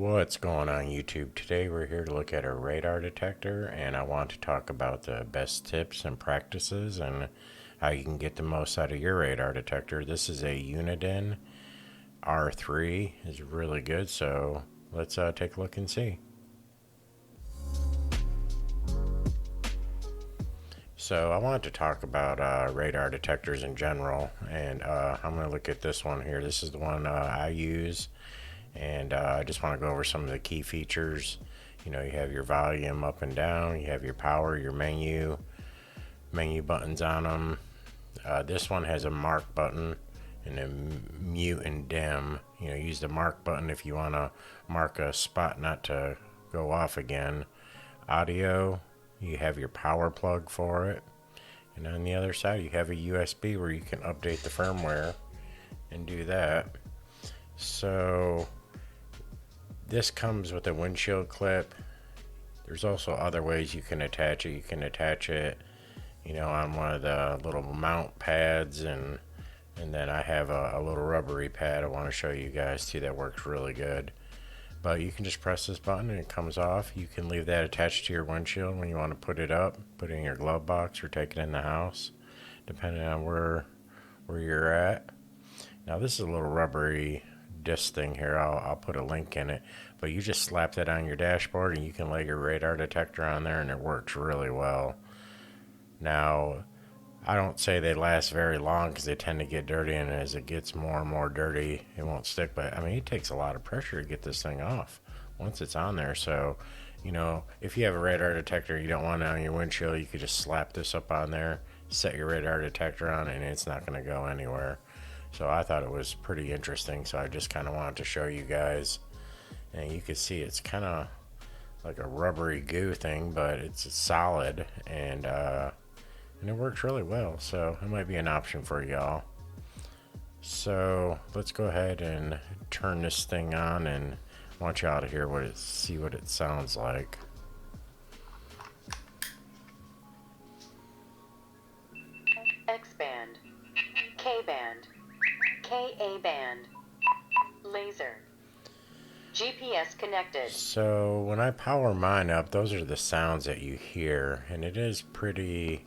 What's going on YouTube? Today we're here to look at a radar detector, and I want to talk about the best tips and practices and how you can get the most out of your radar detector. This is a Uniden R3. It's really good, so let's take a look and see. So I wanted to talk about radar detectors in general, and I'm going to look at this one here. This is the one I use, and I just want to go over some of the key features. You know, you have your volume up and down, you have your power, your menu buttons on them. This one has a mark button and a mute and dim. You know, use the mark button if you want to mark a spot not to go off again. Audio, you have your power plug for it, and on the other side you have a USB where you can update the firmware and do that. So this comes with a windshield clip. There's also other ways you can attach it. You can attach it, you know, on one of the little mount pads, and then I have a little rubbery pad I want to show you guys too that works really good. But you can just press this button and it comes off. You can leave that attached to your windshield when you want to put it up, put it in your glove box, or take it in the house, depending on where you're at. Now this is a little rubbery disc thing here. I'll put a link in it, but you just slap that on your dashboard and you can lay your radar detector on there, and it works really well. Now, I don't say they last very long because they tend to get dirty, and as it gets more and more dirty, it won't stick. But I mean, it takes a lot of pressure to get this thing off once it's on there. So, you know, if you have a radar detector, you don't want it on your windshield, you could just slap this up on there, set your radar detector on, and it's not going to go anywhere. So I thought it was pretty interesting, so I just kind of wanted to show you guys. And you can see it's kind of like a rubbery goo thing, but it's solid, and it works really well, so it might be an option for y'all. So let's go ahead and turn this thing on, and I want y'all to hear see what it sounds like. X-band, K-band, Ka-band, laser, GPS connected. So when I power mine up, those are the sounds that you hear, and it is pretty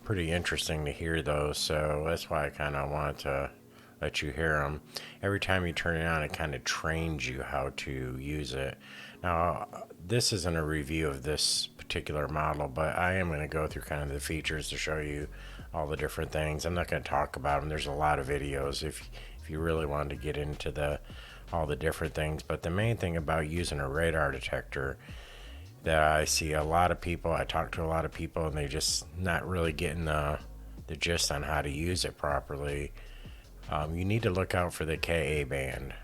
interesting to hear those, so that's why I kind of wanted to let you hear them. Every time you turn it on, it kind of trains you how to use it. Now, this isn't a review of this particular model, but I am going to go through kind of the features to show you all the different things. I'm not going to talk about them. There's a lot of videos if you really wanted to get into all the different things. But the main thing about using a radar detector that I see a lot of people, I talk to a lot of people, and they just not really getting the gist on how to use it properly. You need to look out for the Ka band.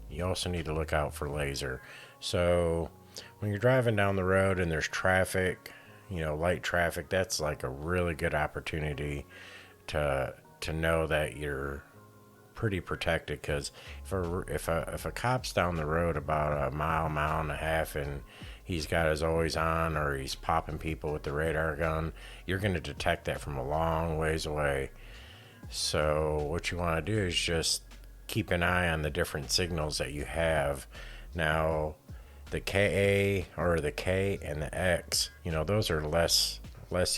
You also need to look out for laser. So when you're driving down the road and there's traffic, you know, light traffic, that's like a really good opportunity to know that you're pretty protected, because if a cop's down the road about a mile and a half, and he's got his always on, or he's popping people with the radar gun, you're going to detect that from a long ways away. So what you want to do is just keep an eye on the different signals that you have. Now, the Ka, or the K and the X, you know, those are less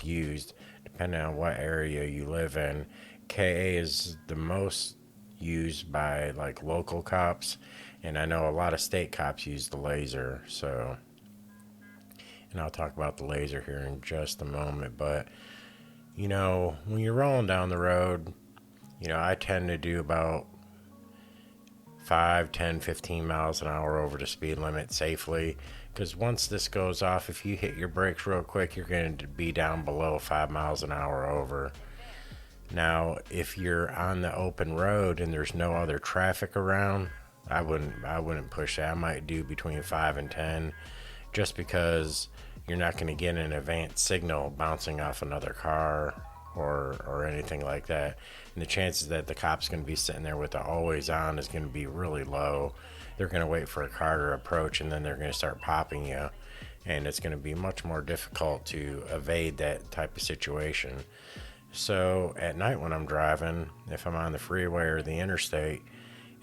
used depending on what area you live in. Ka is the most used by like local cops, and I know a lot of state cops use the laser. So, and I'll talk about the laser here in just a moment. But you know, when you're rolling down the road, you know, I tend to do about 5, 10, 15 miles an hour over the speed limit safely, because once this goes off, if you hit your brakes real quick, you're going to be down below 5 miles an hour over. Now, if you're on the open road and there's no other traffic around, I wouldn't push that. I might do between 5 and 10, just because you're not going to get an advanced signal bouncing off another car or anything like that. And the chances that the cop's going to be sitting there with the always on is going to be really low. They're going to wait for a car to approach, and then they're going to start popping you, and it's going to be much more difficult to evade that type of situation. So at night when I'm driving, if I'm on the freeway or the interstate,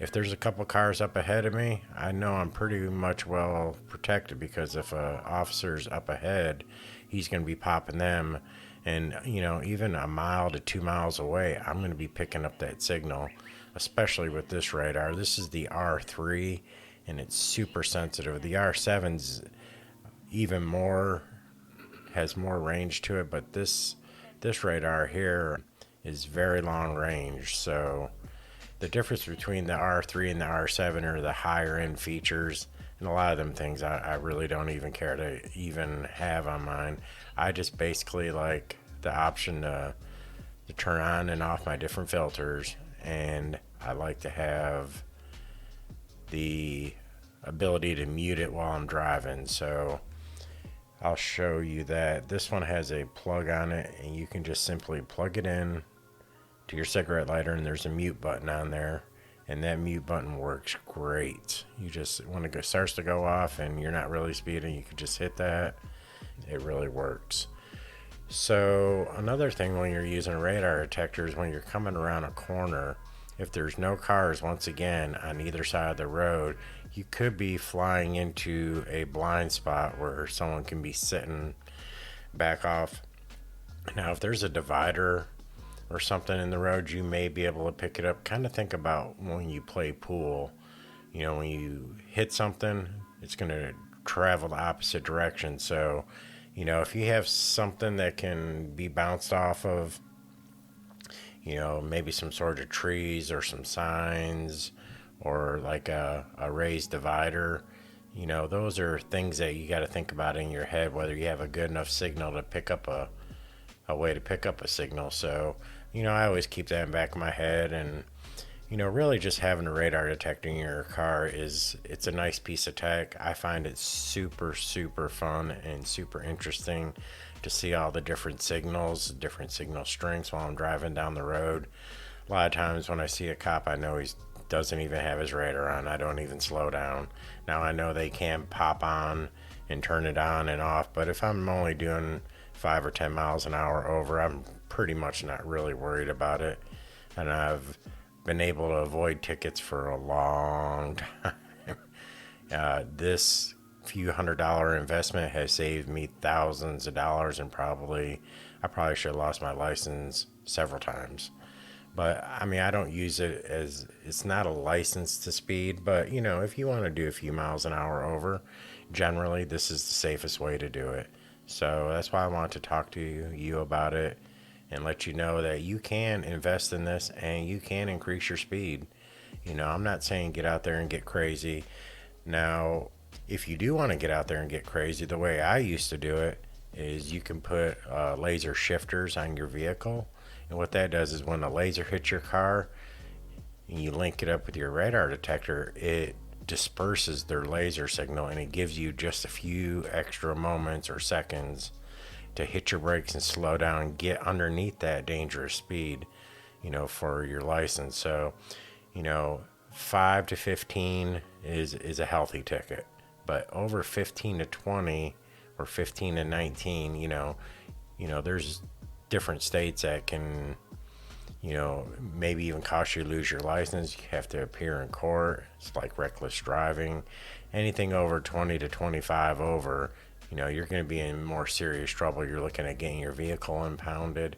if there's a couple cars up ahead of me, I know I'm pretty much well protected, because if a officer's up ahead, he's going to be popping them. And, even a mile to 2 miles away, I'm going to be picking up that signal, especially with this radar. This is the R3, and it's super sensitive. The R7's even more, has more range to it, but this radar here is very long range. So the difference between the R3 and the R7 are the higher end features, and a lot of them things I really don't even care to even have on mine. I just basically like the option to turn on and off my different filters, and I like to have the ability to mute it while I'm driving. So I'll show you that. This one has a plug on it, and you can just simply plug it in to your cigarette lighter, and there's a mute button on there, and that mute button works great. You just, when it starts to go off and you're not really speeding, you can just hit that. It really works. So another thing when you're using radar detectors, when you're coming around a corner, if there's no cars, once again, on either side of the road, you could be flying into a blind spot where someone can be sitting back off. Now, if there's a divider or something in the road, you may be able to pick it up. Kind of think about when you play pool. When you hit something, it's going to travel the opposite direction. So, if you have something that can be bounced off of, maybe some sort of trees or some signs, or like a raised divider, those are things that you got to think about in your head, whether you have a good enough signal to pick up a way to pick up a signal. So, I always keep that in the back of my head. And, really just having a radar detector in your car it's a nice piece of tech. I find it super, super fun and super interesting to see all the different signals, different signal strengths while I'm driving down the road. A lot of times when I see a cop, I know he doesn't even have his radar on. I don't even slow down. Now, I know they can pop on and turn it on and off, but if I'm only doing 5 or 10 miles an hour over, I'm pretty much not really worried about it. And I've been able to avoid tickets for a long time. This few $100 investment has saved me thousands of dollars, and I probably should have lost my license several times. But I don't use it as, it's not a license to speed, but if you want to do a few miles an hour over, generally this is the safest way to do it. So that's why I want to talk to you about it and let you know that you can invest in this and you can increase your speed. I'm not saying get out there and get crazy. Now, if you do want to get out there and get crazy, the way I used to do it is you can put laser shifters on your vehicle. And what that does is when a laser hits your car and you link it up with your radar detector, it disperses their laser signal, and it gives you just a few extra moments or seconds to hit your brakes and slow down and get underneath that dangerous speed, for your license. So, 5 to 15 is a healthy ticket, but over 15 to 20 or 15 to 19, there's different states that can, maybe even cost you to lose your license. You have to appear in court. It's like reckless driving. Anything over 20 to 25 over, you're going to be in more serious trouble. You're looking at getting your vehicle impounded.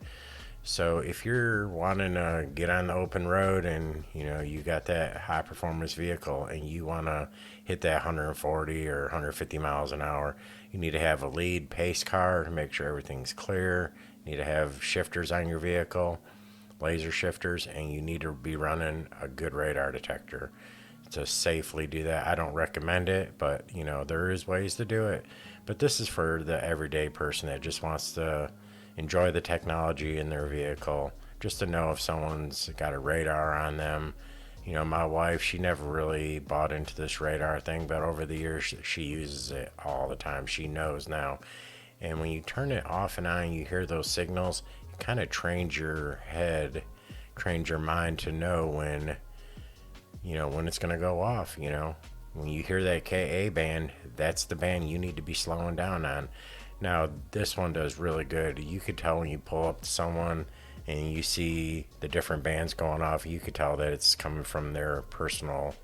So if you're wanting to get on the open road and, you got that high performance vehicle and you want to hit that 140 or 150 miles an hour, you need to have a lead pace car to make sure everything's clear. You need to have shifters on your vehicle, laser shifters, and you need to be running a good radar detector to safely do that. I don't recommend it, but there is ways to do it. But this is for the everyday person that just wants to enjoy the technology in their vehicle, just to know if someone's got a radar on them. My wife, she never really bought into this radar thing, but over the years she uses it all the time. She knows now. And when you turn it off and on, you hear those signals, it kind of trains your head, trains your mind to know when it's going to go off. When you hear that KA band, that's the band you need to be slowing down on. Now, this one does really good. You could tell when you pull up to someone and you see the different bands going off, you could tell that it's coming from their personal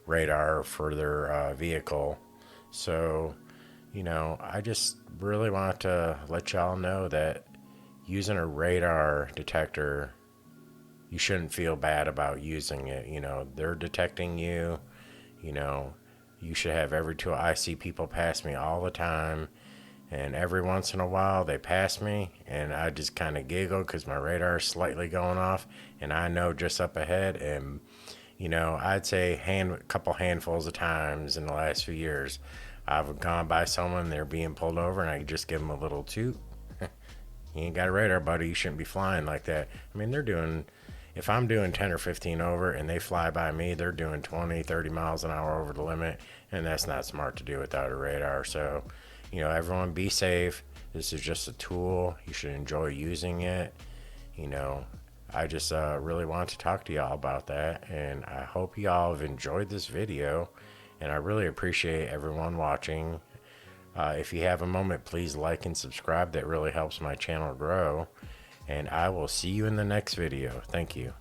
radar for their vehicle. So, I just really want to let y'all know that using a radar detector, you shouldn't feel bad about using it. They're detecting you. You should have every tool. I see people pass me all the time, and every once in a while they pass me, and I just kind of giggle because my radar is slightly going off, and I know just up ahead. And I'd say a couple handfuls of times in the last few years, I've gone by someone, they're being pulled over, and I just give them a little toot. You ain't got a radar, buddy. You shouldn't be flying like that. I mean, if I'm doing 10 or 15 over and they fly by me, they're doing 20, 30 miles an hour over the limit, and that's not smart to do without a radar. So, everyone be safe. This is just a tool. You should enjoy using it. I just really want to talk to y'all about that, and I hope y'all have enjoyed this video, and I really appreciate everyone watching. If you have a moment, please like and subscribe. That really helps my channel grow. And I will see you in the next video. Thank you.